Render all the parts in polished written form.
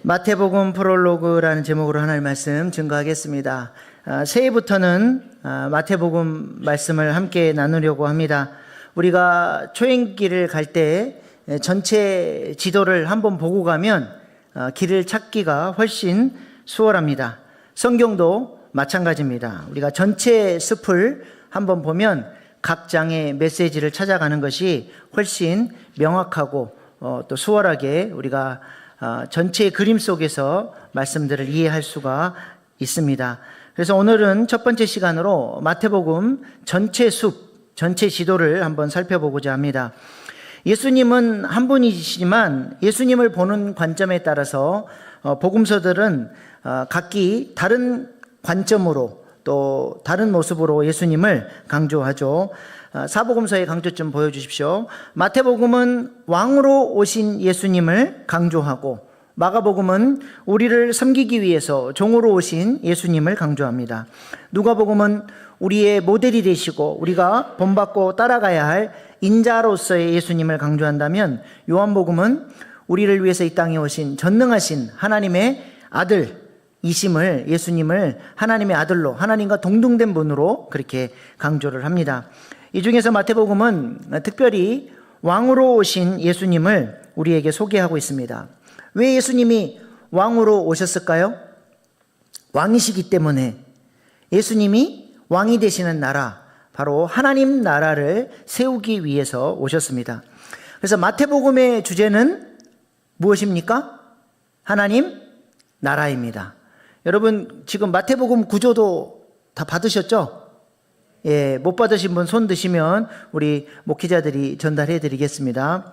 마태복음 프롤로그라는 제목으로 하나님의 말씀 증거하겠습니다. 새해부터는 마태복음 말씀을 함께 나누려고 합니다. 우리가 초행길을 갈 때 전체 지도를 한번 보고 가면 길을 찾기가 훨씬 수월합니다. 성경도 마찬가지입니다. 우리가 전체 숲을 한번 보면 각 장의 메시지를 찾아가는 것이 훨씬 명확하고 또 수월하게 우리가 전체의 그림 속에서 말씀들을 이해할 수가 있습니다. 그래서 오늘은 첫 번째 시간으로 마태복음 전체 숲, 전체 지도를 한번 살펴보고자 합니다. 예수님은 한 분이시지만 예수님을 보는 관점에 따라서 복음서들은 각기 다른 관점으로 또 다른 모습으로 예수님을 강조하죠. 사복음서의 강조 좀 보여주십시오. 마태복음은 왕으로 오신 예수님을 강조하고 마가복음은 우리를 섬기기 위해서 종으로 오신 예수님을 강조합니다. 누가복음은 우리의 모델이 되시고 우리가 본받고 따라가야 할 인자로서의 예수님을 강조한다면 요한복음은 우리를 위해서 이 땅에 오신 전능하신 하나님의 아들이심을 예수님을 하나님의 아들로 하나님과 동등된 분으로 그렇게 강조를 합니다. 이 중에서 마태복음은 특별히 왕으로 오신 예수님을 우리에게 소개하고 있습니다. 왜 예수님이 왕으로 오셨을까요? 왕이시기 때문에. 예수님이 왕이 되시는 나라, 바로 하나님 나라를 세우기 위해서 오셨습니다. 그래서 마태복음의 주제는 무엇입니까? 하나님 나라입니다. 여러분 지금 마태복음 구조도 다 받으셨죠? 예, 못 받으신 분 손 드시면 우리 목회자들이 전달해 드리겠습니다.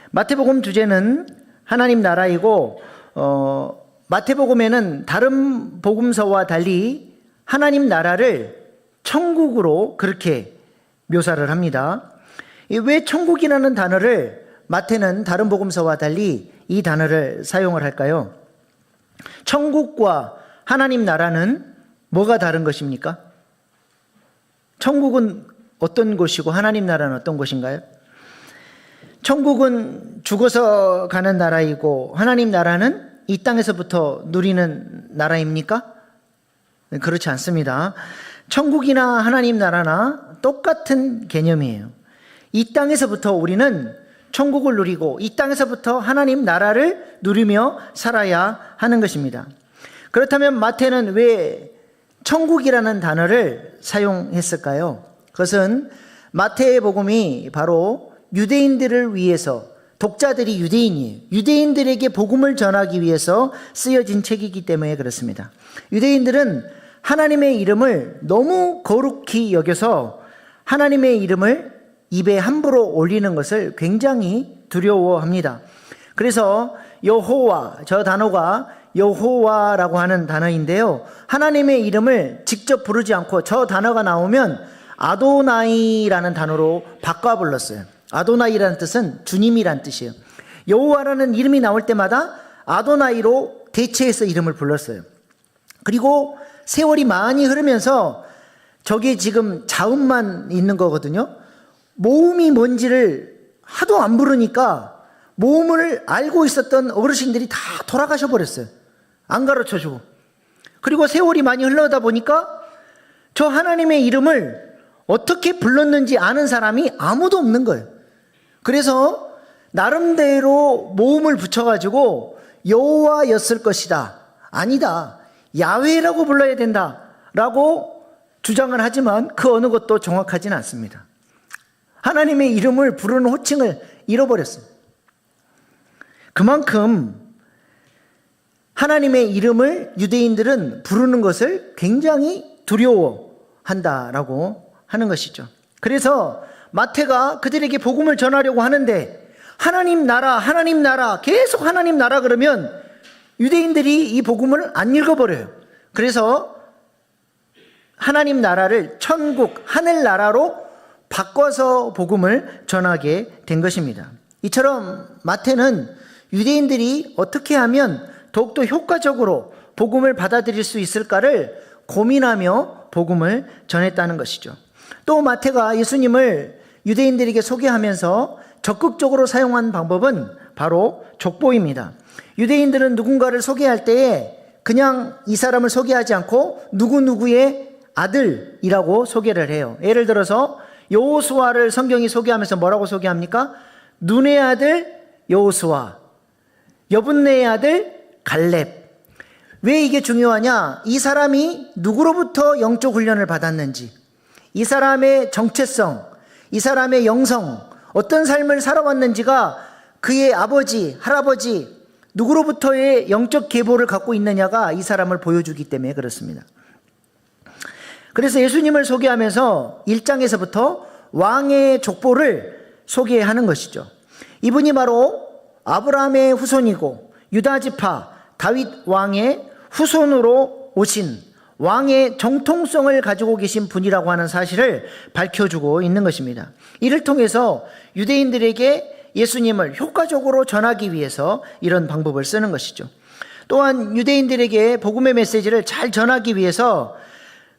마태복음 주제는 하나님 나라이고 마태복음에는 다른 복음서와 달리 하나님 나라를 천국으로 그렇게 묘사를 합니다. 왜 천국이라는 단어를 마태는 다른 복음서와 달리 이 단어를 사용을 할까요? 천국과 하나님 나라는 뭐가 다른 것입니까? 천국은 어떤 곳이고 하나님 나라는 어떤 곳인가요? 천국은 죽어서 가는 나라이고 하나님 나라는 이 땅에서부터 누리는 나라입니까? 그렇지 않습니다. 천국이나 하나님 나라나 똑같은 개념이에요. 이 땅에서부터 우리는 천국을 누리고 이 땅에서부터 하나님 나라를 누리며 살아야 하는 것입니다. 그렇다면 마태는 왜 천국이라는 단어를 사용했을까요? 그것은 마태의 복음이 바로 유대인들을 위해서, 독자들이 유대인이에요. 유대인들에게 복음을 전하기 위해서 쓰여진 책이기 때문에 그렇습니다. 유대인들은 하나님의 이름을 너무 거룩히 여겨서 하나님의 이름을 입에 함부로 올리는 것을 굉장히 두려워합니다. 그래서 여호와, 저 단어가 여호와라고 하는 단어인데요. 하나님의 이름을 직접 부르지 않고 저 단어가 나오면 아도나이라는 단어로 바꿔 불렀어요. 아도나이라는 뜻은 주님이란 뜻이에요. 여호와라는 이름이 나올 때마다 아도나이로 대체해서 이름을 불렀어요. 그리고 세월이 많이 흐르면서 저게 지금 자음만 있는 거거든요. 모음이 뭔지를 하도 안 부르니까 모음을 알고 있었던 어르신들이 다 돌아가셔 버렸어요. 안 가르쳐주고. 그리고 세월이 많이 흘러다 보니까 저 하나님의 이름을 어떻게 불렀는지 아는 사람이 아무도 없는 거예요. 그래서 나름대로 모음을 붙여가지고 여호와였을 것이다. 아니다. 야훼라고 불러야 된다라고 주장을 하지만 그 어느 것도 정확하지는 않습니다. 하나님의 이름을 부르는 호칭을 잃어버렸어요. 그만큼 하나님의 이름을 유대인들은 부르는 것을 굉장히 두려워한다라고 하는 것이죠. 그래서 마태가 그들에게 복음을 전하려고 하는데 하나님 나라 계속 하나님 나라 그러면 유대인들이 이 복음을 안 읽어버려요. 그래서 하나님 나라를 천국, 하늘나라로 바꿔서 복음을 전하게 된 것입니다. 이처럼 마태는 유대인들이 어떻게 하면 더욱더 효과적으로 복음을 받아들일 수 있을까를 고민하며 복음을 전했다는 것이죠. 또 마태가 예수님을 유대인들에게 소개하면서 적극적으로 사용한 방법은 바로 족보입니다. 유대인들은 누군가를 소개할 때에 그냥 이 사람을 소개하지 않고 누구누구의 아들이라고 소개를 해요. 예를 들어서 여호수아를 성경이 소개하면서 뭐라고 소개합니까? 눈의 아들 여호수아, 여분네의 아들 갈렙. 왜 이게 중요하냐? 이 사람이 누구로부터 영적 훈련을 받았는지, 이 사람의 정체성, 이 사람의 영성, 어떤 삶을 살아왔는지가 그의 아버지, 할아버지, 누구로부터의 영적 계보를 갖고 있느냐가 이 사람을 보여주기 때문에 그렇습니다. 그래서 예수님을 소개하면서 1장에서부터 왕의 족보를 소개하는 것이죠. 이분이 바로 아브라함의 후손이고 유다 지파 다윗 왕의 후손으로 오신 왕의 정통성을 가지고 계신 분이라고 하는 사실을 밝혀주고 있는 것입니다. 이를 통해서 유대인들에게 예수님을 효과적으로 전하기 위해서 이런 방법을 쓰는 것이죠. 또한 유대인들에게 복음의 메시지를 잘 전하기 위해서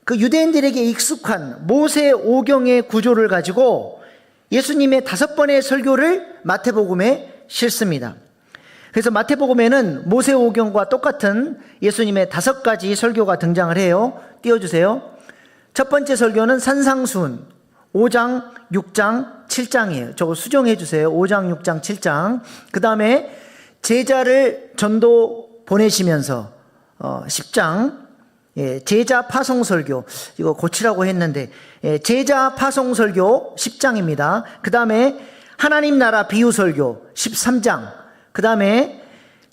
그 유대인들에게 익숙한 모세 오경의 구조를 가지고 예수님의 5번의 설교를 마태복음에 실습니다. 그래서 마태복음에는 모세 오경과 똑같은 예수님의 5가지 설교가 등장을 해요. 띄워주세요. 첫 번째 설교는 산상수훈 5장, 6장, 7장이에요. 저거 수정해 주세요. 5장, 6장, 7장. 그 다음에 제자를 전도 보내시면서 10장, 제자 파송설교, 이거 고치라고 했는데 제자 파송설교 10장입니다. 그 다음에 하나님 나라 비유설교 13장, 그 다음에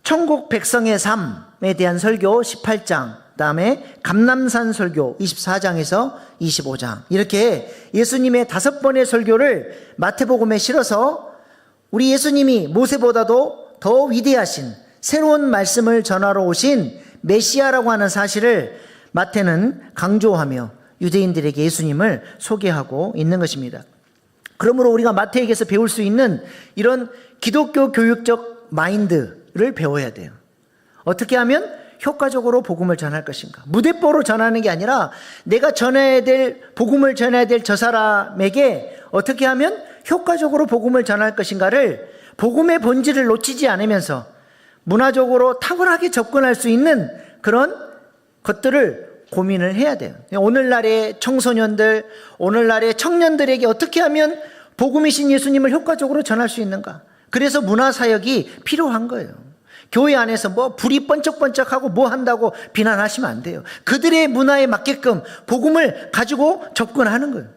천국 백성의 삶에 대한 설교 18장, 그 다음에 감람산 설교 24장에서 25장, 이렇게 예수님의 5번의 설교를 마태복음에 실어서 우리 예수님이 모세보다도 더 위대하신 새로운 말씀을 전하러 오신 메시아라고 하는 사실을 마태는 강조하며 유대인들에게 예수님을 소개하고 있는 것입니다. 그러므로 우리가 마태에게서 배울 수 있는 이런 기독교 교육적 마인드를 배워야 돼요. 어떻게 하면 효과적으로 복음을 전할 것인가? 무대뽀로 전하는 게 아니라 내가 전해야 될, 복음을 전해야 될 저 사람에게 어떻게 하면 효과적으로 복음을 전할 것인가를 복음의 본질을 놓치지 않으면서 문화적으로 탁월하게 접근할 수 있는 그런 것들을 고민을 해야 돼요. 오늘날의 청소년들, 오늘날의 청년들에게 어떻게 하면 복음이신 예수님을 효과적으로 전할 수 있는가? 그래서 문화사역이 필요한 거예요. 교회 안에서 뭐 불이 번쩍번쩍하고 뭐 한다고 비난하시면 안 돼요. 그들의 문화에 맞게끔 복음을 가지고 접근하는 거예요.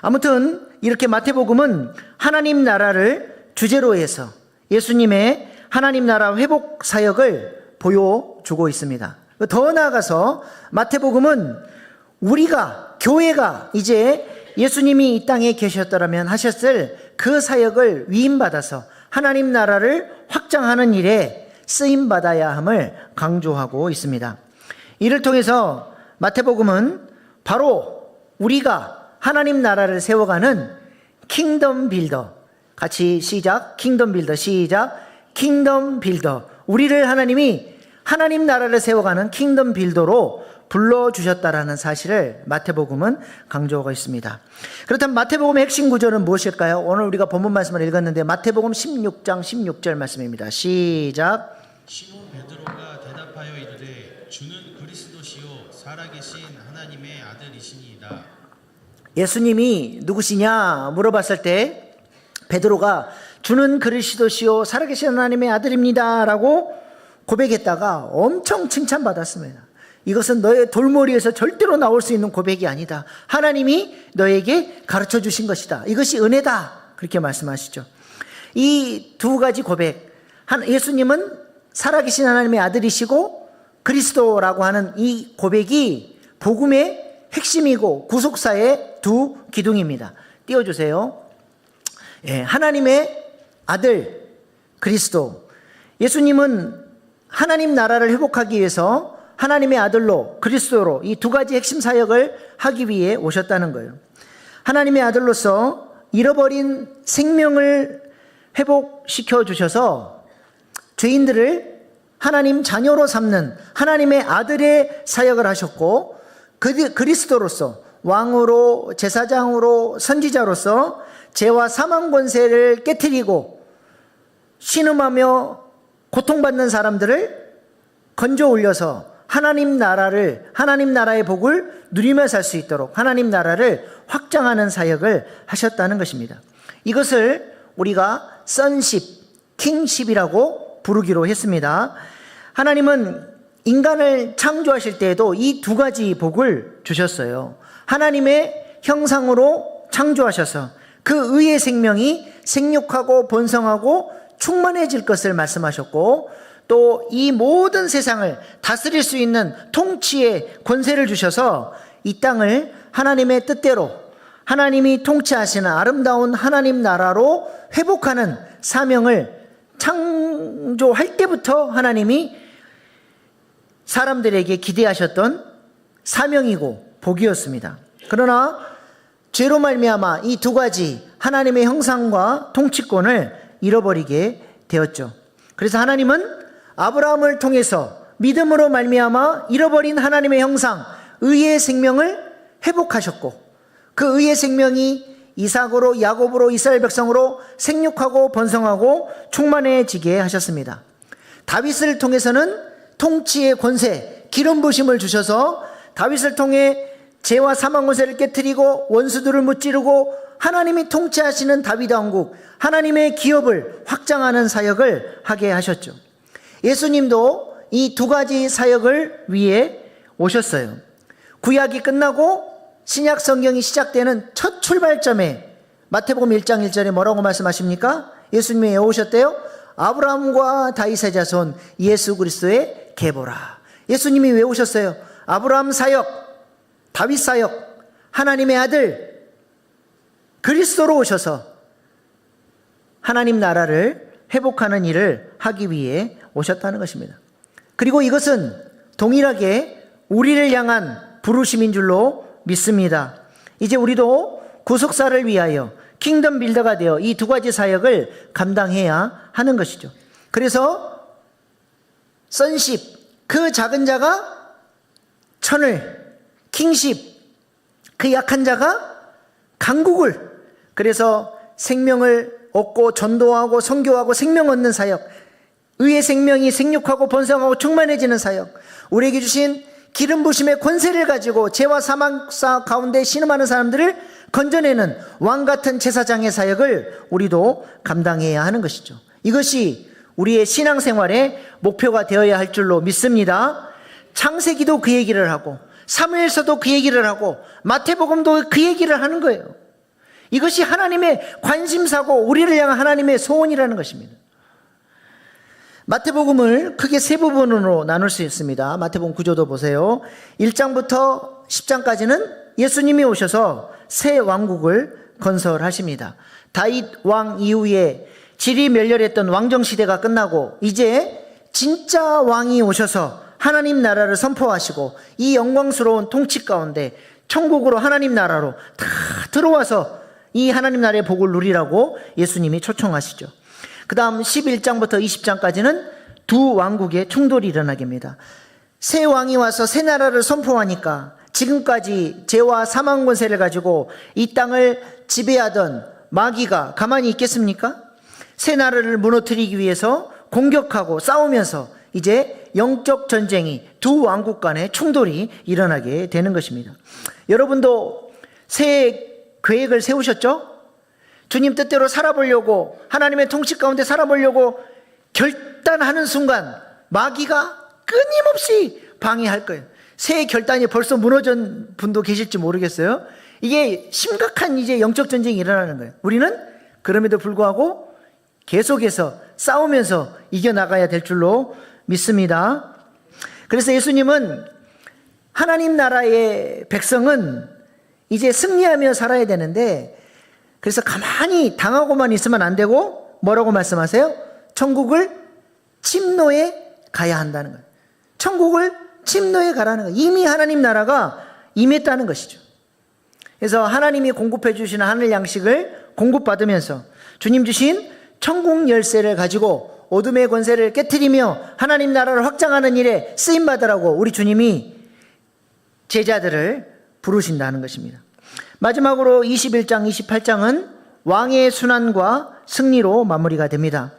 아무튼 이렇게 마태복음은 하나님 나라를 주제로 해서 예수님의 하나님 나라 회복 사역을 보여주고 있습니다. 더 나아가서 마태복음은 우리가, 교회가 이제 예수님이 이 땅에 계셨더라면 하셨을 그 사역을 위임받아서 하나님 나라를 확장하는 일에 쓰임받아야 함을 강조하고 있습니다. 이를 통해서 마태복음은 바로 우리가 하나님 나라를 세워가는 킹덤 빌더, 같이 시작, 킹덤 빌더, 시작, 킹덤 빌더, 우리를 하나님이 하나님 나라를 세워가는 킹덤 빌더로 불러주셨다라는 사실을 마태복음은 강조하고 있습니다. 그렇다면 마태복음의 핵심 구절은 무엇일까요? 오늘 우리가 본문 말씀을 읽었는데 마태복음 16장 16절 말씀입니다. 시작. 시몬 베드로가 대답하여 이르되 주는 그리스도시요 살아계신 하나님의 아들이시니이다. 예수님이 누구시냐 물어봤을 때 베드로가 주는 그리스도시요 살아계신 하나님의 아들입니다 라고 고백했다가 엄청 칭찬받았습니다. 이것은 너의 돌머리에서 절대로 나올 수 있는 고백이 아니다. 하나님이 너에게 가르쳐 주신 것이다. 이것이 은혜다. 그렇게 말씀하시죠. 이 2가지 고백, 예수님은 살아계신 하나님의 아들이시고 그리스도라고 하는 이 고백이 복음의 핵심이고 구속사의 2 기둥입니다. 띄워주세요. 하나님의 아들 그리스도. 예수님은 하나님 나라를 회복하기 위해서 하나님의 아들로 그리스도로 이 2가지 핵심 사역을 하기 위해 오셨다는 거예요. 하나님의 아들로서 잃어버린 생명을 회복시켜 주셔서 죄인들을 하나님 자녀로 삼는 하나님의 아들의 사역을 하셨고, 그리스도로서 왕으로 제사장으로 선지자로서 죄와 사망 권세를 깨트리고 신음하며 고통받는 사람들을 건져 올려서 하나님 나라의 복을 누리며 살 수 있도록 하나님 나라를 확장하는 사역을 하셨다는 것입니다. 이것을 우리가 sonship, kingship이라고 부르기로 했습니다. 하나님은 인간을 창조하실 때에도 이 두 가지 복을 주셨어요. 하나님의 형상으로 창조하셔서 그 의의 생명이 생육하고 번성하고 충만해질 것을 말씀하셨고, 또 이 모든 세상을 다스릴 수 있는 통치의 권세를 주셔서 이 땅을 하나님의 뜻대로 하나님이 통치하시는 아름다운 하나님 나라로 회복하는 사명을 창조할 때부터 하나님이 사람들에게 기대하셨던 사명이고 복이었습니다. 그러나 죄로 말미암아 이 두 가지 하나님의 형상과 통치권을 잃어버리게 되었죠. 그래서 하나님은 아브라함을 통해서 믿음으로 말미암아 잃어버린 하나님의 형상, 의의 생명을 회복하셨고, 그 의의 생명이 이삭으로 야곱으로 이스라엘 백성으로 생육하고 번성하고 충만해지게 하셨습니다. 다윗을 통해서는 통치의 권세, 기름 부심을 주셔서 다윗을 통해 죄와 사망 권세를 깨트리고 원수들을 무찌르고 하나님이 통치하시는 다윗 왕국, 하나님의 기업을 확장하는 사역을 하게 하셨죠. 예수님도 이 두 가지 사역을 위해 오셨어요. 구약이 끝나고 신약 성경이 시작되는 첫 출발점에 마태복음 1장 1절에 뭐라고 말씀하십니까? 예수님이 왜 오셨대요? 아브라함과 다윗의 자손 예수 그리스도의 계보라. 예수님이 왜 오셨어요? 아브라함 사역, 다윗 사역, 하나님의 아들 그리스도로 오셔서 하나님 나라를 회복하는 일을 하기 위해 오셨다는 것입니다. 그리고 이것은 동일하게 우리를 향한 부르심인 줄로 믿습니다. 이제 우리도 구속사를 위하여 킹덤 빌더가 되어 이 두 가지 사역을 감당해야 하는 것이죠. 그래서 sonship, 그 작은 자가 천을, kingship, 그 약한 자가 강국을, 그래서 생명을 얻고 전도하고 선교하고 생명 얻는 사역, 의의 생명이 생육하고 번성하고 충만해지는 사역, 우리에게 주신 기름 부심의 권세를 가지고 죄와 사망 가운데 신음하는 사람들을 건져내는 왕같은 제사장의 사역을 우리도 감당해야 하는 것이죠. 이것이 우리의 신앙생활의 목표가 되어야 할 줄로 믿습니다. 창세기도 그 얘기를 하고 사무엘서도 그 얘기를 하고 마태복음도 그 얘기를 하는 거예요. 이것이 하나님의 관심사고 우리를 향한 하나님의 소원이라는 것입니다. 마태복음을 크게 세 부분으로 나눌 수 있습니다. 마태복음 구조도 보세요. 1장부터 10장까지는 예수님이 오셔서 새 왕국을 건설하십니다. 다윗 왕 이후에 질이 멸렬했던 왕정시대가 끝나고 이제 진짜 왕이 오셔서 하나님 나라를 선포하시고 이 영광스러운 통치 가운데 천국으로 하나님 나라로 다 들어와서 이 하나님 나라의 복을 누리라고 예수님이 초청하시죠. 그 다음 11장부터 20장까지는 두 왕국의 충돌이 일어나게 됩니다. 새 왕이 와서 새 나라를 선포하니까 지금까지 죄와 사망 권세를 가지고 이 땅을 지배하던 마귀가 가만히 있겠습니까? 새 나라를 무너뜨리기 위해서 공격하고 싸우면서 이제 영적 전쟁이 두 왕국 간의 충돌이 일어나게 되는 것입니다. 여러분도 새 계획을 세우셨죠? 주님 뜻대로 살아보려고, 하나님의 통치 가운데 살아보려고 결단하는 순간 마귀가 끊임없이 방해할 거예요. 새 결단이 벌써 무너진 분도 계실지 모르겠어요. 이게 심각한 이제 영적 전쟁이 일어나는 거예요. 우리는 그럼에도 불구하고 계속해서 싸우면서 이겨나가야 될 줄로 믿습니다. 그래서 예수님은 하나님 나라의 백성은 이제 승리하며 살아야 되는데, 그래서 가만히 당하고만 있으면 안 되고 뭐라고 말씀하세요? 천국을 침노해 가야 한다는 거예요. 천국을 침노해 가라는 거예요. 이미 하나님 나라가 임했다는 것이죠. 그래서 하나님이 공급해 주시는 하늘 양식을 공급받으면서 주님 주신 천국 열쇠를 가지고 어둠의 권세를 깨트리며 하나님 나라를 확장하는 일에 쓰임받으라고 우리 주님이 제자들을 부르신다는 것입니다. 마지막으로 21장, 28장은 왕의 순환과 승리로 마무리가 됩니다.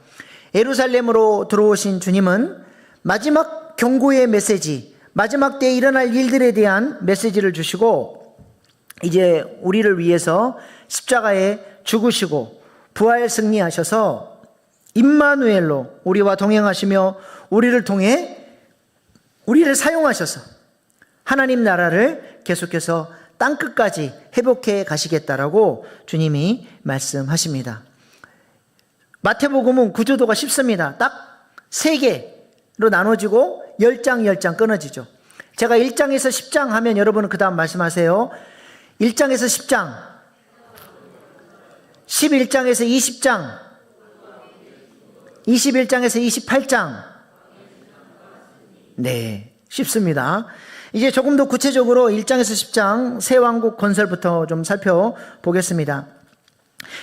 예루살렘으로 들어오신 주님은 마지막 경고의 메시지, 마지막 때에 일어날 일들에 대한 메시지를 주시고 이제 우리를 위해서 십자가에 죽으시고 부활 승리하셔서 임마누엘로 우리와 동행하시며 우리를 통해 우리를 사용하셔서 하나님 나라를 계속해서 땅끝까지 회복해 가시겠다라고 주님이 말씀하십니다. 마태복음은 구조도가 쉽습니다. 딱 3개로 나눠지고 10장 끊어지죠. 제가 1장에서 10장 하면 여러분은 그 다음 말씀하세요. 1장에서 10장, 11장에서 20장, 21장에서 28장. 네, 쉽습니다. 이제 조금 더 구체적으로 1장에서 10장 새 왕국 건설부터 좀 살펴보겠습니다.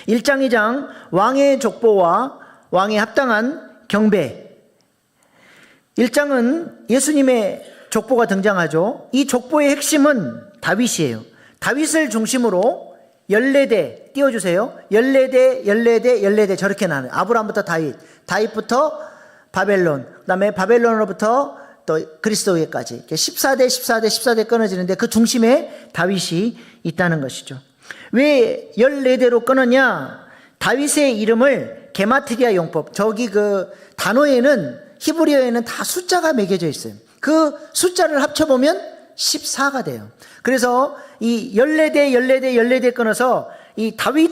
1장, 2장 왕의 족보와 왕에 합당한 경배. 1장은 예수님의 족보가 등장하죠. 이 족보의 핵심은 다윗이에요. 다윗을 중심으로 14대 띄워주세요. 14대 저렇게 나눠요. 아브라함부터 다윗, 다윗부터 바벨론, 그 다음에 바벨론으로부터 또 그리스도에까지 14대 끊어지는데 그 중심에 다윗이 있다는 것이죠. 왜 14대로 끊었냐? 다윗의 이름을 게마트리아 용법, 저기 그 단어에는 히브리어에는 다 숫자가 매겨져 있어요. 그 숫자를 합쳐보면 14가 돼요. 그래서 이 14대 끊어서 이 다윗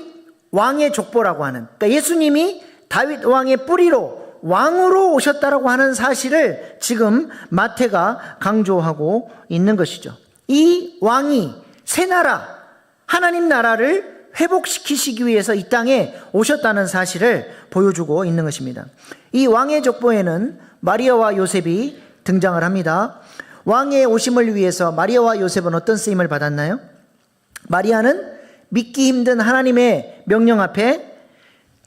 왕의 족보라고 하는, 그러니까 예수님이 다윗 왕의 뿌리로 왕으로 오셨다라고 하는 사실을 지금 마태가 강조하고 있는 것이죠. 이 왕이 새 나라, 하나님 나라를 회복시키시기 위해서 이 땅에 오셨다는 사실을 보여주고 있는 것입니다. 이 왕의 족보에는 마리아와 요셉이 등장을 합니다. 왕의 오심을 위해서 마리아와 요셉은 어떤 쓰임을 받았나요? 마리아는 믿기 힘든 하나님의 명령 앞에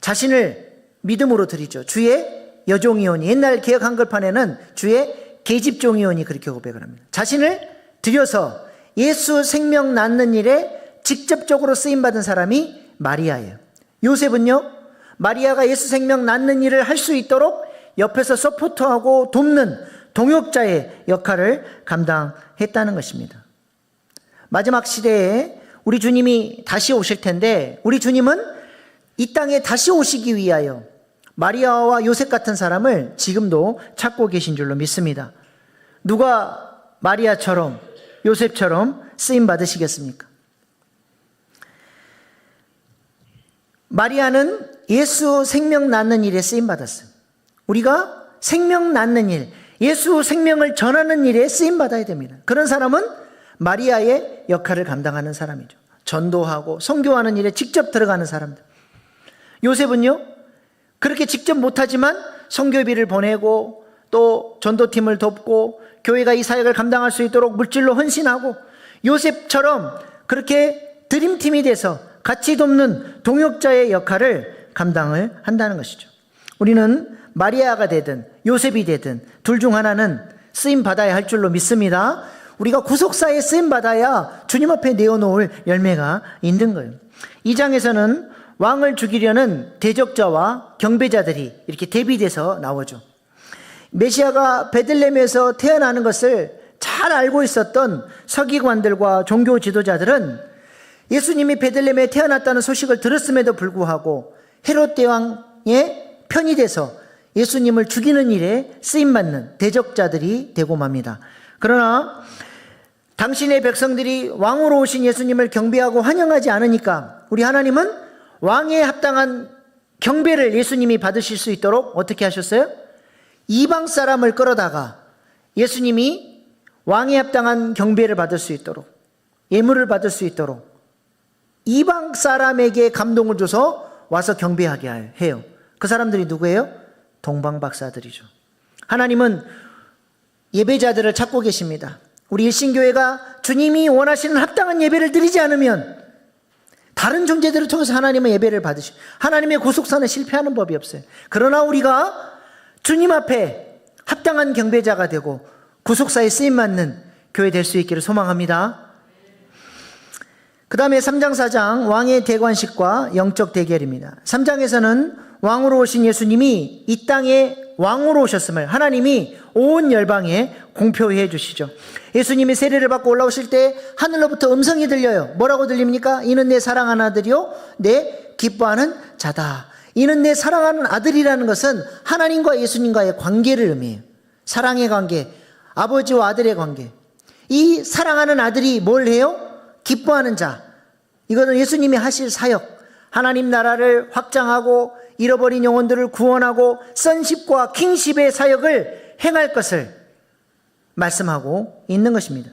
자신을 믿음으로 드리죠. 주의 여종이오니, 옛날 개혁 한글판에는 주의 계집종이오니 그렇게 고백을 합니다. 자신을 드려서 예수 생명 낳는 일에 직접적으로 쓰임받은 사람이 마리아예요. 요셉은요, 마리아가 예수 생명 낳는 일을 할 수 있도록 옆에서 서포트하고 돕는 동역자의 역할을 감당했다는 것입니다. 마지막 시대에 우리 주님이 다시 오실 텐데, 우리 주님은 이 땅에 다시 오시기 위하여 마리아와 요셉 같은 사람을 지금도 찾고 계신 줄로 믿습니다. 누가 마리아처럼 요셉처럼 쓰임 받으시겠습니까? 마리아는 예수 생명 낳는 일에 쓰임 받았어요. 우리가 생명 낳는 일, 예수 생명을 전하는 일에 쓰임 받아야 됩니다. 그런 사람은 마리아의 역할을 감당하는 사람이죠. 전도하고 선교하는 일에 직접 들어가는 사람들. 요셉은요, 그렇게 직접 못하지만 선교비를 보내고 또 전도팀을 돕고 교회가 이 사역을 감당할 수 있도록 물질로 헌신하고, 요셉처럼 그렇게 드림팀이 돼서 같이 돕는 동역자의 역할을 감당을 한다는 것이죠. 우리는 마리아가 되든 요셉이 되든 둘 중 하나는 쓰임 받아야 할 줄로 믿습니다. 우리가 구속사에 쓰임 받아야 주님 앞에 내어놓을 열매가 있는 거예요. 2장에서는 왕을 죽이려는 대적자와 경배자들이 이렇게 대비돼서 나오죠. 메시아가 베들레헴에서 태어나는 것을 잘 알고 있었던 서기관들과 종교 지도자들은 예수님이 베들레헴에 태어났다는 소식을 들었음에도 불구하고 헤롯 대왕의 편이 돼서 예수님을 죽이는 일에 쓰임받는 대적자들이 되고 맙니다. 그러나 당신의 백성들이 왕으로 오신 예수님을 경배하고 환영하지 않으니까 우리 하나님은 왕에 합당한 경배를 예수님이 받으실 수 있도록 어떻게 하셨어요? 이방 사람을 끌어다가 예수님이 왕에 합당한 경배를 받을 수 있도록, 예물을 받을 수 있도록 이방 사람에게 감동을 줘서 와서 경배하게 해요. 그 사람들이 누구예요? 동방박사들이죠. 하나님은 예배자들을 찾고 계십니다. 우리 일신교회가 주님이 원하시는 합당한 예배를 드리지 않으면 다른 존재들을 통해서 하나님의 예배를 받으시고, 하나님의 구속사는 실패하는 법이 없어요. 그러나 우리가 주님 앞에 합당한 경배자가 되고 구속사에 쓰임받는 교회 될 수 있기를 소망합니다. 그 다음에 3장 4장 왕의 대관식과 영적 대결입니다. 3장에서는 왕으로 오신 예수님이 이 땅에 왕으로 오셨음을 하나님이 온 열방에 공표해 주시죠. 예수님이 세례를 받고 올라오실 때 하늘로부터 음성이 들려요. 뭐라고 들립니까? 이는 내 사랑하는 아들이요 내 기뻐하는 자다. 이는 내 사랑하는 아들이라는 것은 하나님과 예수님과의 관계를 의미해요. 사랑의 관계, 아버지와 아들의 관계. 이 사랑하는 아들이 뭘 해요? 기뻐하는 자. 이거는 예수님이 하실 사역, 하나님 나라를 확장하고 잃어버린 영혼들을 구원하고 선십과 킹십의 사역을 행할 것을 말씀하고 있는 것입니다.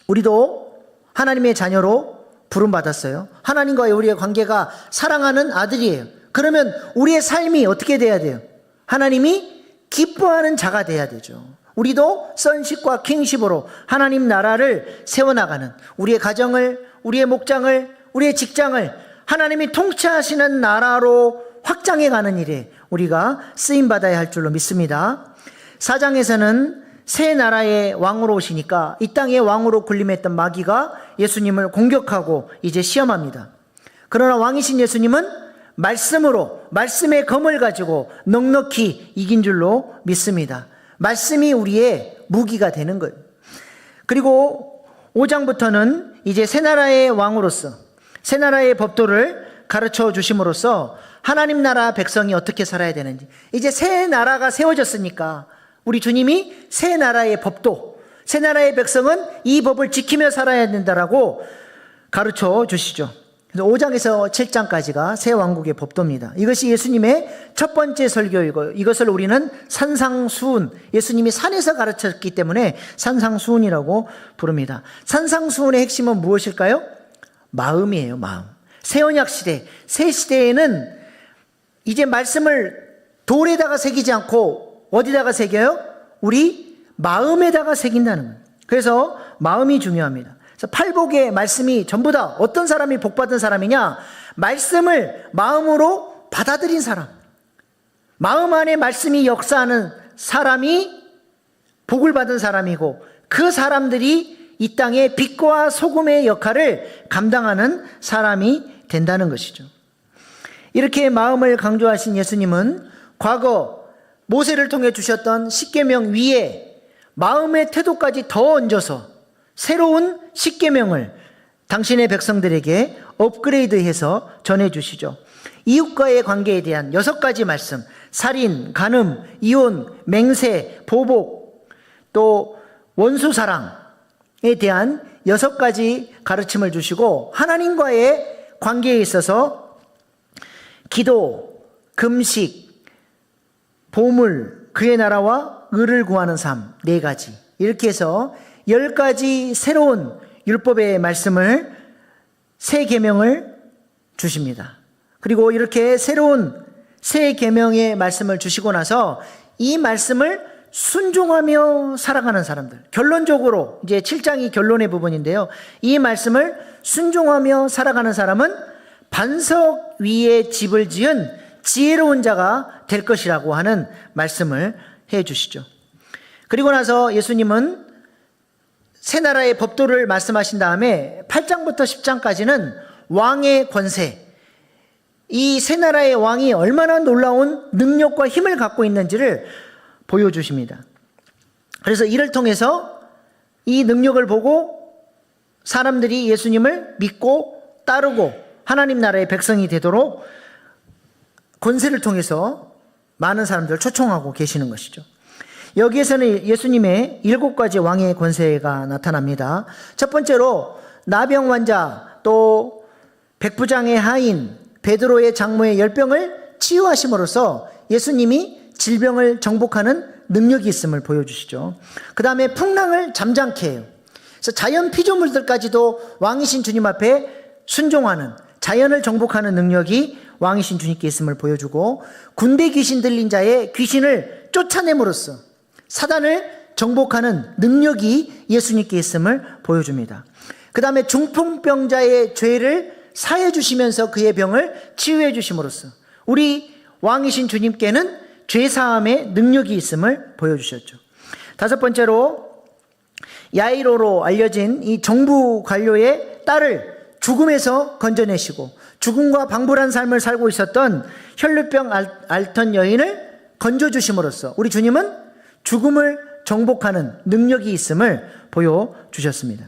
우리도 하나님의 자녀로 부름받았어요. 하나님과의 우리의 관계가 사랑하는 아들이에요. 그러면 우리의 삶이 어떻게 돼야 돼요? 하나님이 기뻐하는 자가 돼야 되죠. 우리도 선십과 킹십으로 하나님 나라를 세워나가는, 우리의 가정을, 우리의 목장을, 우리의 직장을 하나님이 통치하시는 나라로 확장해가는 일에 우리가 쓰임받아야 할 줄로 믿습니다. 4장에서는 새 나라의 왕으로 오시니까 이 땅의 왕으로 군림했던 마귀가 예수님을 공격하고 이제 시험합니다. 그러나 왕이신 예수님은 말씀으로, 말씀의 검을 가지고 넉넉히 이긴 줄로 믿습니다. 말씀이 우리의 무기가 되는 거예요. 그리고 5장부터는 이제 새 나라의 왕으로서 새 나라의 법도를 가르쳐 주심으로써 하나님 나라 백성이 어떻게 살아야 되는지, 이제 새 나라가 세워졌으니까 우리 주님이 새 나라의 법도, 새 나라의 백성은 이 법을 지키며 살아야 된다라고 가르쳐 주시죠. 그래서 5장에서 7장까지가 새 왕국의 법도입니다. 이것이 예수님의 첫 번째 설교이고, 이것을 우리는 산상수훈, 예수님이 산에서 가르쳤기 때문에 산상수훈이라고 부릅니다. 산상수훈의 핵심은 무엇일까요? 마음이에요. 마음. 새 언약 시대, 새 시대에는 이제 말씀을 돌에다가 새기지 않고 어디다가 새겨요? 우리 마음에다가 새긴다는 거예요. 그래서 마음이 중요합니다. 그래서 팔복의 말씀이 전부 다 어떤 사람이 복받은 사람이냐? 말씀을 마음으로 받아들인 사람, 마음 안에 말씀이 역사하는 사람이 복을 받은 사람이고, 그 사람들이 이 땅의 빛과 소금의 역할을 감당하는 사람이 된다는 것이죠. 이렇게 마음을 강조하신 예수님은 과거 모세를 통해 주셨던 십계명 위에 마음의 태도까지 더 얹어서 새로운 십계명을 당신의 백성들에게 업그레이드해서 전해주시죠. 이웃과의 관계에 대한 6가지 말씀, 살인, 간음, 이혼, 맹세, 보복, 또 원수 사랑에 대한 6가지 가르침을 주시고, 하나님과의 관계에 있어서 기도, 금식, 보물, 그의 나라와 의를 구하는 삶 4가지, 이렇게 해서 10가지 새로운 율법의 말씀을, 새 계명을 주십니다. 그리고 이렇게 새로운 새 계명의 말씀을 주시고 나서 이 말씀을 순종하며 살아가는 사람들, 결론적으로 이제 7장이 결론의 부분인데요, 이 말씀을 순종하며 살아가는 사람은 반석 위에 집을 지은 지혜로운 자가 될 것이라고 하는 말씀을 해 주시죠. 그리고 나서 예수님은 새 나라의 법도를 말씀하신 다음에 8장부터 10장까지는 왕의 권세, 이 새 나라의 왕이 얼마나 놀라운 능력과 힘을 갖고 있는지를 보여주십니다. 그래서 이를 통해서 이 능력을 보고 사람들이 예수님을 믿고 따르고 하나님 나라의 백성이 되도록 권세를 통해서 많은 사람들을 초청하고 계시는 것이죠. 여기에서는 예수님의 7가지 왕의 권세가 나타납니다. 첫 번째로 나병 환자, 또 백부장의 하인, 베드로의 장모의 열병을 치유하심으로써 예수님이 질병을 정복하는 능력이 있음을 보여주시죠. 그 다음에 풍랑을 잠잠케 해요. 그래서 자연 피조물들까지도 왕이신 주님 앞에 순종하는, 자연을 정복하는 능력이 왕이신 주님께 있음을 보여주고, 군대 귀신 들린 자의 귀신을 쫓아냄으로써 사단을 정복하는 능력이 예수님께 있음을 보여줍니다. 그 다음에 중풍병자의 죄를 사해 주시면서 그의 병을 치유해 주심으로써 우리 왕이신 주님께는 죄사함의 능력이 있음을 보여주셨죠. 5번째로 야이로로 알려진 이 정부 관료의 딸을 죽음에서 건져내시고 죽음과 방불한 삶을 살고 있었던 혈루병 앓던 여인을 건져주심으로써 우리 주님은 죽음을 정복하는 능력이 있음을 보여주셨습니다.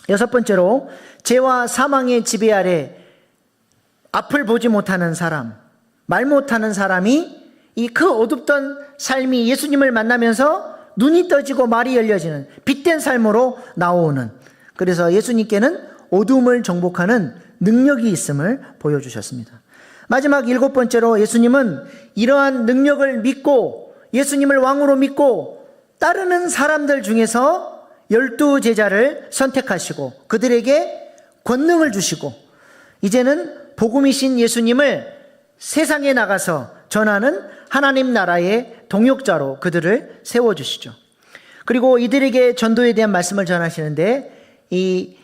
여섯 번째로 죄와 사망의 지배 아래 앞을 보지 못하는 사람, 말 못하는 사람이 이 그 어둡던 삶이 예수님을 만나면서 눈이 떠지고 말이 열려지는 빛된 삶으로 나오는, 그래서 예수님께는 어둠을 정복하는 능력이 있음을 보여주셨습니다. 마지막 일곱 번째로 예수님은 이러한 능력을 믿고 예수님을 왕으로 믿고 따르는 사람들 중에서 12제자를 선택하시고 그들에게 권능을 주시고 이제는 복음이신 예수님을 세상에 나가서 전하는 하나님 나라의 동역자로 그들을 세워주시죠. 그리고 이들에게 전도에 대한 말씀을 전하시는데 이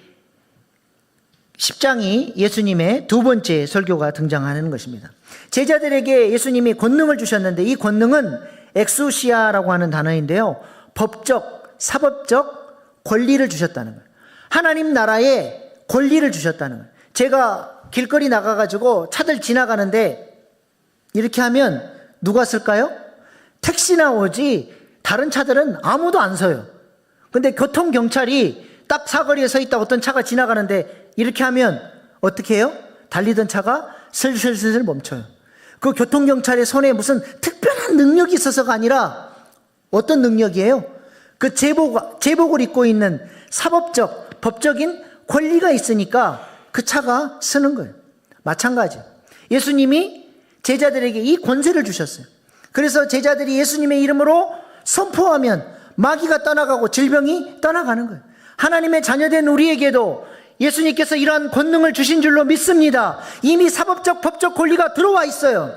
10장이 예수님의 두 번째 설교가 등장하는 것입니다. 제자들에게 예수님이 권능을 주셨는데 이 권능은 엑수시아라고 하는 단어인데요, 법적, 사법적 권리를 주셨다는 거예요. 하나님 나라에 권리를 주셨다는 거예요. 제가 길거리 나가가지고 차들 지나가는데 이렇게 하면 누가 쓸까요? 택시나 오지 다른 차들은 아무도 안 서요. 근데 교통경찰이 딱 사거리에 서 있다 어떤 차가 지나가는데 이렇게 하면 어떻게 해요? 달리던 차가 슬슬슬 멈춰요. 그 교통경찰의 손에 무슨 특별한 능력이 있어서가 아니라 어떤 능력이에요? 그 제복을 입고 있는 사법적, 법적인 권리가 있으니까 그 차가 쓰는 거예요. 마찬가지. 예수님이 제자들에게 이 권세를 주셨어요. 그래서 제자들이 예수님의 이름으로 선포하면 마귀가 떠나가고 질병이 떠나가는 거예요. 하나님의 자녀된 우리에게도 예수님께서 이러한 권능을 주신 줄로 믿습니다. 이미 사법적, 법적 권리가 들어와 있어요.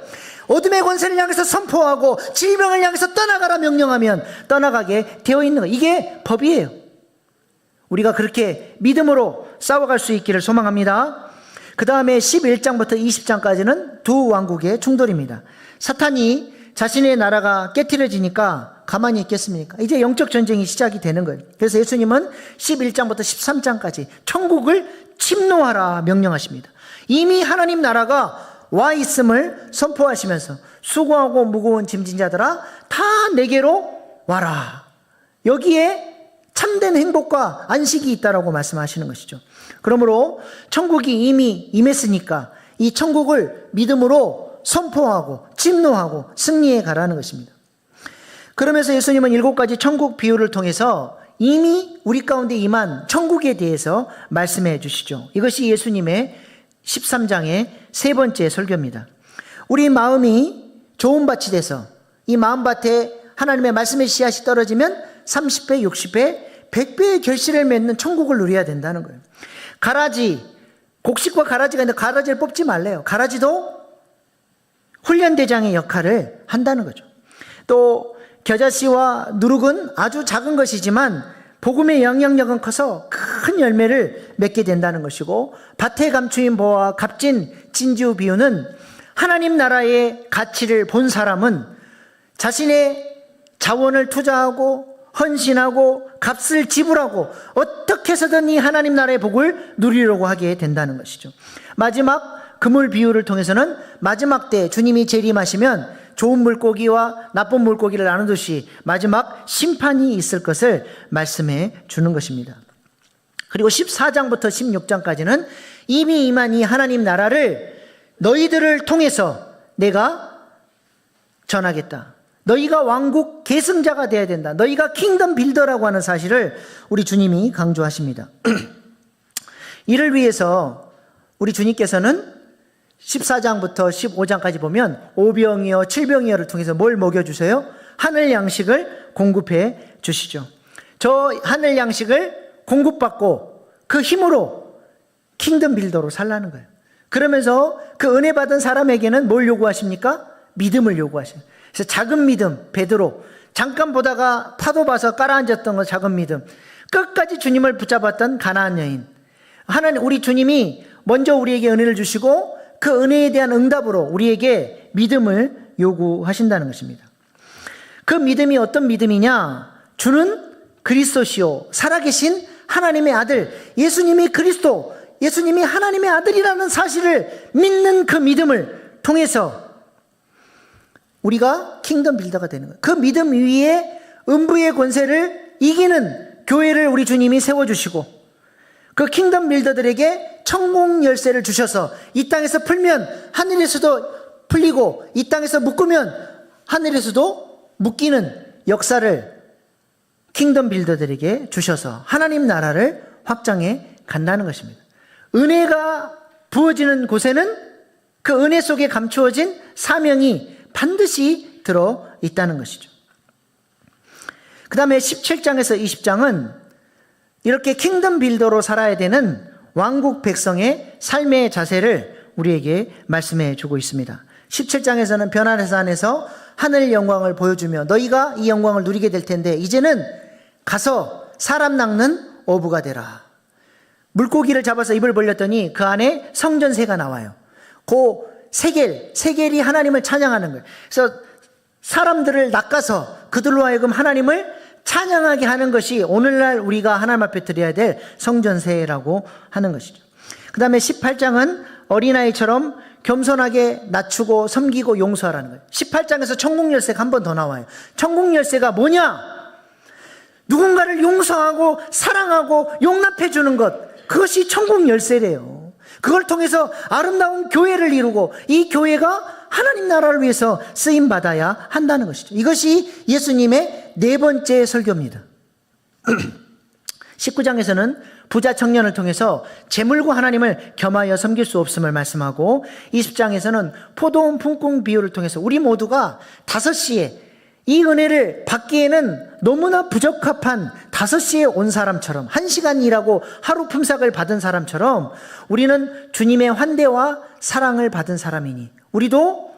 어둠의 권세를 향해서 선포하고 질병을 향해서 떠나가라 명령하면 떠나가게 되어 있는 거예요. 이게 법이에요. 우리가 그렇게 믿음으로 싸워갈 수 있기를 소망합니다. 그 다음에 11장부터 20장까지는 두 왕국의 충돌입니다. 사탄이 자신의 나라가 깨트려지니까 가만히 있겠습니까? 이제 영적 전쟁이 시작이 되는 거예요. 그래서 예수님은 11장부터 13장까지 천국을 침노하라 명령하십니다. 이미 하나님 나라가 와 있음을 선포하시면서 수고하고 무거운 짐진 자들아 다 내게로 와라. 여기에 참된 행복과 안식이 있다라고 말씀하시는 것이죠. 그러므로 천국이 이미 임했으니까 이 천국을 믿음으로 선포하고 침노하고 승리해 가라는 것입니다. 그러면서 예수님은 7가지 천국 비유를 통해서 이미 우리 가운데 임한 천국에 대해서 말씀해 주시죠. 이것이 예수님의 13장의 세 번째 설교입니다. 우리 마음이 좋은 밭이 돼서 이 마음밭에 하나님의 말씀의 씨앗이 떨어지면 30배, 60배, 100배의 결실을 맺는 천국을 누려야 된다는 거예요. 가라지, 곡식과 가라지가 있는데 가라지를 뽑지 말래요. 가라지도 훈련대장의 역할을 한다는 거죠. 또 겨자씨와 누룩은 아주 작은 것이지만 복음의 영향력은 커서 큰 열매를 맺게 된다는 것이고, 밭에 감추인 보와 값진 진주 비유는 하나님 나라의 가치를 본 사람은 자신의 자원을 투자하고 헌신하고 값을 지불하고 어떻게 해서든 이 하나님 나라의 복을 누리려고 하게 된다는 것이죠. 마지막 그물 비유를 통해서는 마지막 때 주님이 재림하시면 좋은 물고기와 나쁜 물고기를 나누듯이 마지막 심판이 있을 것을 말씀해 주는 것입니다. 그리고 14장부터 16장까지는 이미 임한 이 하나님 나라를 너희들을 통해서 내가 전하겠다. 너희가 왕국 계승자가 되어야 된다. 너희가 킹덤 빌더라고 하는 사실을 우리 주님이 강조하십니다. 이를 위해서 우리 주님께서는 14장부터 15장까지 보면 오병이어 7병이어를 통해서 뭘 먹여주세요? 하늘 양식을 공급해 주시죠. 저 하늘 양식을 공급받고 그 힘으로 킹덤 빌더로 살라는 거예요. 그러면서 그 은혜 받은 사람에게는 뭘 요구하십니까? 믿음을 요구하십니다. 그래서 작은 믿음, 베드로, 잠깐 보다가 파도 봐서 깔아앉았던 건 작은 믿음, 끝까지 주님을 붙잡았던 가나안 여인. 하나님, 우리 주님이 먼저 우리에게 은혜를 주시고 그 은혜에 대한 응답으로 우리에게 믿음을 요구하신다는 것입니다. 그 믿음이 어떤 믿음이냐? 주는 그리스도시요 살아계신 하나님의 아들 예수님이 그리스도, 예수님이 하나님의 아들이라는 사실을 믿는 그 믿음을 통해서 우리가 킹덤 빌더가 되는 거예요. 그 믿음 위에 음부의 권세를 이기는 교회를 우리 주님이 세워주시고, 그 킹덤 빌더들에게 천국 열쇠를 주셔서 이 땅에서 풀면 하늘에서도 풀리고, 이 땅에서 묶으면 하늘에서도 묶이는 역사를 킹덤 빌더들에게 주셔서 하나님 나라를 확장해 간다는 것입니다. 은혜가 부어지는 곳에는 그 은혜 속에 감추어진 사명이 반드시 들어 있다는 것이죠. 그 다음에 17장에서 20장은 이렇게 킹덤 빌더로 살아야 되는 왕국 백성의 삶의 자세를 우리에게 말씀해 주고 있습니다. 17장에서는 변화의 산에서 하늘 영광을 보여주며 너희가 이 영광을 누리게 될 텐데 이제는 가서 사람 낚는 어부가 되라. 물고기를 잡아서 입을 벌렸더니 그 안에 성전새가 나와요. 그 세겔이 하나님을 찬양하는 거예요. 그래서 사람들을 낚아서 그들로 하여금 하나님을 찬양하게 하는 것이 오늘날 우리가 하나님 앞에 드려야 될 성전새라고 하는 것이죠. 그 다음에 18장은 어린아이처럼 겸손하게 낮추고 섬기고 용서하라는 거예요. 18장에서 천국 열쇠가 한 번 더 나와요. 천국 열쇠가 뭐냐? 누군가를 용서하고 사랑하고 용납해 주는 것, 그것이 천국 열쇠래요. 그걸 통해서 아름다운 교회를 이루고 이 교회가 하나님 나라를 위해서 쓰임받아야 한다는 것이죠. 이것이 예수님의 네 번째 설교입니다. 19장에서는 부자 청년을 통해서 재물과 하나님을 겸하여 섬길 수 없음을 말씀하고, 20장에서는 포도원 품꾼 비유를 통해서 우리 모두가 5시에 이 은혜를 받기에는 너무나 부적합한 5시에 온 사람처럼, 1시간 일하고 하루 품삯을 받은 사람처럼 우리는 주님의 환대와 사랑을 받은 사람이니 우리도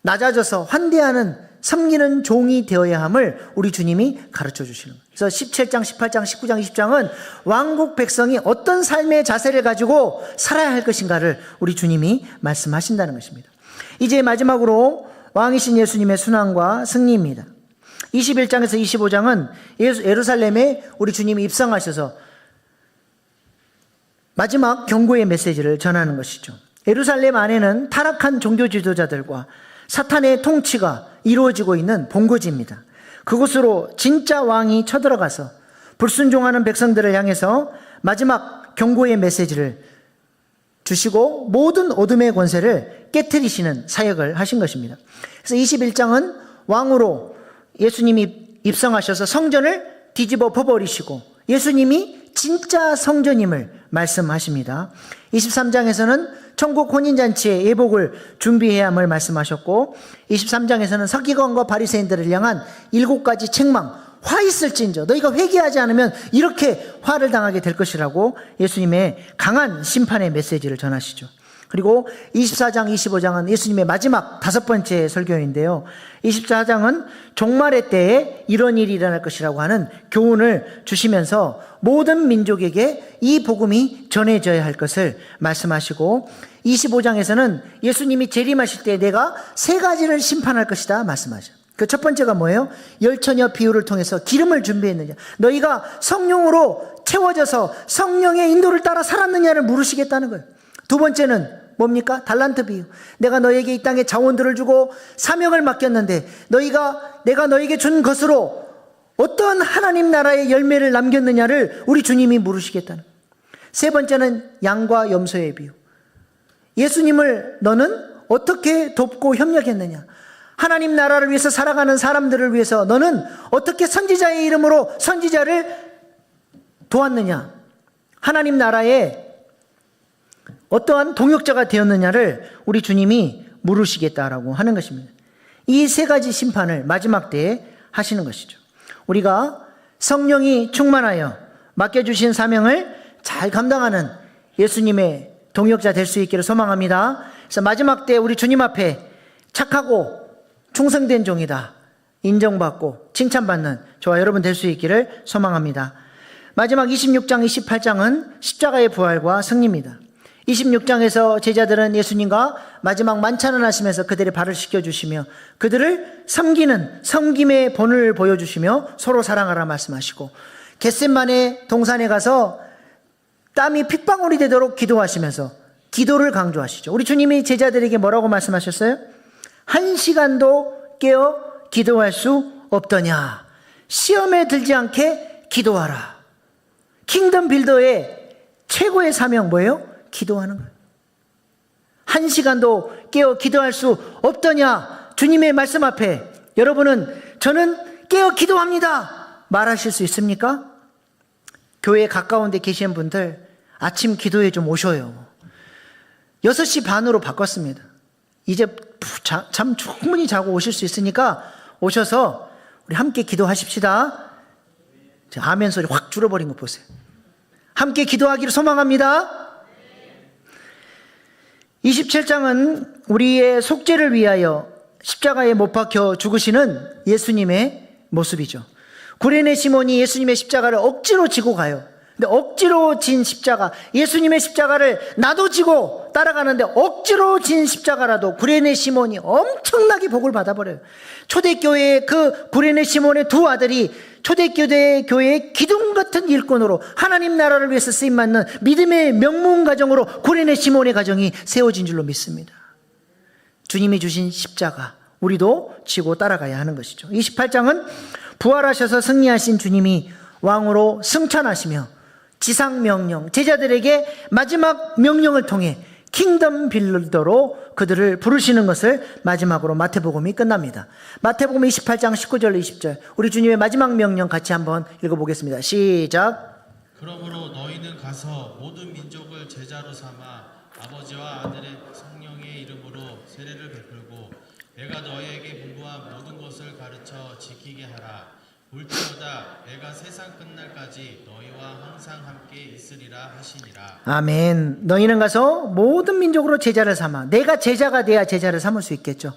낮아져서 환대하는 섬기는 종이 되어야 함을 우리 주님이 가르쳐 주시는 거예요. 그래서 17장, 18장, 19장, 20장은 왕국 백성이 어떤 삶의 자세를 가지고 살아야 할 것인가를 우리 주님이 말씀하신다는 것입니다. 이제 마지막으로 왕이신 예수님의 순환과 승리입니다. 21장에서 25장은 예루살렘에 우리 주님이 입성하셔서 마지막 경고의 메시지를 전하는 것이죠. 예루살렘 안에는 타락한 종교 지도자들과 사탄의 통치가 이루어지고 있는 본거지입니다. 그곳으로 진짜 왕이 쳐들어가서 불순종하는 백성들을 향해서 마지막 경고의 메시지를 주시고 모든 어둠의 권세를 깨트리시는 사역을 하신 것입니다. 그래서 21장은 왕으로 예수님이 입성하셔서 성전을 뒤집어 퍼버리시고 예수님이 진짜 성전임을 말씀하십니다. 23장에서는 천국 혼인잔치의 예복을 준비해야 함을 말씀하셨고, 23장에서는 서기관과 바리새인들을 향한 7가지 책망, 화 있을진저 너희가 회개하지 않으면 이렇게 화를 당하게 될 것이라고 예수님의 강한 심판의 메시지를 전하시죠. 그리고 24장, 25장은 예수님의 마지막 5번째 설교인데요. 24장은 종말의 때에 이런 일이 일어날 것이라고 하는 교훈을 주시면서 모든 민족에게 이 복음이 전해져야 할 것을 말씀하시고, 25장에서는 예수님이 재림하실 때 내가 3가지를 심판할 것이다 말씀하죠. 그 첫 번째가 뭐예요? 열처녀 비유를 통해서 기름을 준비했느냐, 너희가 성령으로 채워져서 성령의 인도를 따라 살았느냐를 물으시겠다는 거예요. 두 번째는 뭡니까? 달란트 비유. 내가 너에게 이 땅에 자원들을 주고 사명을 맡겼는데 내가 너에게 준 것으로 어떤 하나님 나라의 열매를 남겼느냐를 우리 주님이 물으시겠다는 거예요. 세 번째는 양과 염소의 비유. 예수님을 너는 어떻게 돕고 협력했느냐, 하나님 나라를 위해서 살아가는 사람들을 위해서 너는 어떻게 선지자의 이름으로 선지자를 도왔느냐, 하나님 나라의 어떠한 동역자가 되었느냐를 우리 주님이 물으시겠다라고 하는 것입니다. 이 3가지 심판을 마지막 때에 하시는 것이죠. 우리가 성령이 충만하여 맡겨주신 사명을 잘 감당하는 예수님의 동역자 될 수 있기를 소망합니다. 그래서 마지막 때 우리 주님 앞에 착하고 충성된 종이다 인정받고 칭찬받는 저와 여러분 될 수 있기를 소망합니다. 마지막 26장, 28장은 십자가의 부활과 승리입니다. 26장에서 제자들은 예수님과 마지막 만찬을 하시면서 그들의 발을 씻겨주시며 그들을 섬기는 섬김의 본을 보여주시며 서로 사랑하라 말씀하시고, 겟셋마네 동산에 가서 땀이 핏방울이 되도록 기도하시면서 기도를 강조하시죠. 우리 주님이 제자들에게 뭐라고 말씀하셨어요? 1시간도 깨어 기도할 수 없더냐. 시험에 들지 않게 기도하라. 킹덤 빌더의 최고의 사명 뭐예요? 기도하는 거예요. 1시간도 깨어 기도할 수 없더냐. 주님의 말씀 앞에 여러분은 저는 깨어 기도합니다 말하실 수 있습니까? 교회 가까운 데 계시는 분들 아침 기도에 좀 오셔요. 6시 반으로 바꿨습니다. 이제 잠 충분히 자고 오실 수 있으니까 오셔서 우리 함께 기도하십시다. 아멘 소리 확 줄어버린 거 보세요. 함께 기도하기를 소망합니다. 27장은 우리의 속죄를 위하여 십자가에 못 박혀 죽으시는 예수님의 모습이죠. 구레네 시몬이 예수님의 십자가를 억지로 지고 가요. 근데 억지로 진 십자가, 예수님의 십자가를 나도 지고 따라가는데 억지로 진 십자가라도 구레네 시몬이 엄청나게 복을 받아버려요. 초대교회의 그 구레네 시몬의 두 아들이 초대교회의 기둥 같은 일꾼으로 하나님 나라를 위해서 쓰임받는 믿음의 명문 가정으로 구레네 시몬의 가정이 세워진 줄로 믿습니다. 주님이 주신 십자가 우리도 지고 따라가야 하는 것이죠. 28장은 부활하셔서 승리하신 주님이 왕으로 승천하시며 지상명령, 제자들에게 마지막 명령을 통해 킹덤 빌더로 그들을 부르시는 것을 마지막으로 마태복음이 끝납니다. 마태복음 28장 19절 20절 우리 주님의 마지막 명령 같이 한번 읽어보겠습니다. 시작. 그러므로 너희는 가서 모든 민족을 제자로 삼아 아버지와 아들의 성령의 이름으로 세례를 베풀고 내가 너희에게 분부한 모든 것을 가르쳐 지키게 하라. 물지어다 내가 세상 끝날까지 너희와 항상 함께 있으리라 하시니라. 아멘. 너희는 가서 모든 민족으로 제자를 삼아. 내가 제자가 돼야 제자를 삼을 수 있겠죠.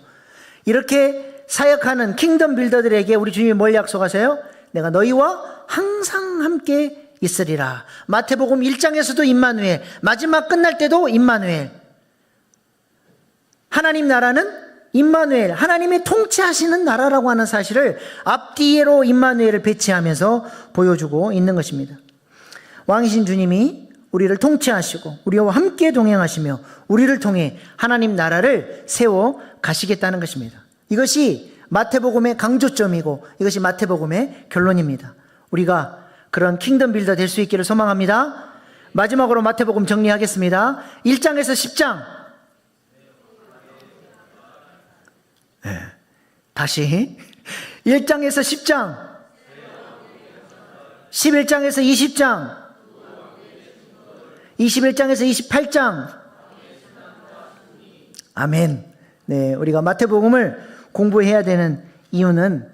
이렇게 사역하는 킹덤 빌더들에게 우리 주님이 뭘 약속하세요? 내가 너희와 항상 함께 있으리라. 마태복음 1장에서도 임마누엘, 마지막 끝날 때도 임마누엘. 하나님 나라는 임마누엘, 하나님이 통치하시는 나라라고 하는 사실을 앞뒤로 임마누엘을 배치하면서 보여주고 있는 것입니다. 왕이신 주님이 우리를 통치하시고 우리와 함께 동행하시며 우리를 통해 하나님 나라를 세워 가시겠다는 것입니다. 이것이 마태복음의 강조점이고 이것이 마태복음의 결론입니다. 우리가 그런 킹덤 빌더 될 수 있기를 소망합니다. 마지막으로 마태복음 정리하겠습니다. 1장에서 10장 다시 1장에서 10장 11장에서 20장 21장에서 28장 아멘. 네, 우리가 마태복음을 공부해야 되는 이유는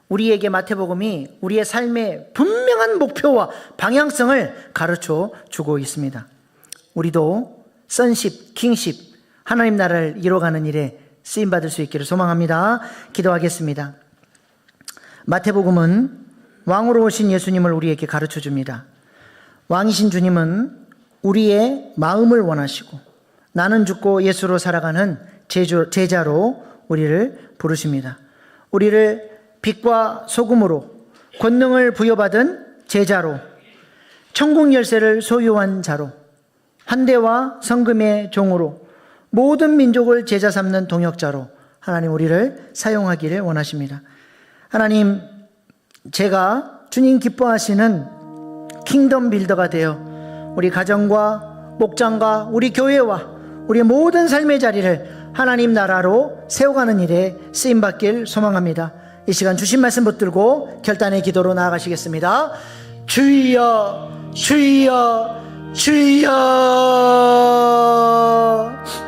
우리에게 마태복음이 우리의 삶의 분명한 목표와 방향성을 가르쳐 주고 있습니다. 우리도 선십, 킹십, 하나님 나라를 이뤄가는 일에 쓰임받을 수 있기를 소망합니다. 기도하겠습니다. 마태복음은 왕으로 오신 예수님을 우리에게 가르쳐 줍니다. 왕이신 주님은 우리의 마음을 원하시고 나는 죽고 예수로 살아가는 제자로 우리를 부르십니다. 우리를 빛과 소금으로 권능을 부여받은 제자로 천국 열쇠를 소유한 자로 환대와 성금의 종으로 모든 민족을 제자 삼는 동역자로 하나님 우리를 사용하기를 원하십니다. 하나님, 제가 주님 기뻐하시는 킹덤 빌더가 되어 우리 가정과 목장과 우리 교회와 우리 모든 삶의 자리를 하나님 나라로 세워가는 일에 쓰임받길 소망합니다. 이 시간 주신 말씀 붙들고 결단의 기도로 나아가시겠습니다. 주여 주여 주여.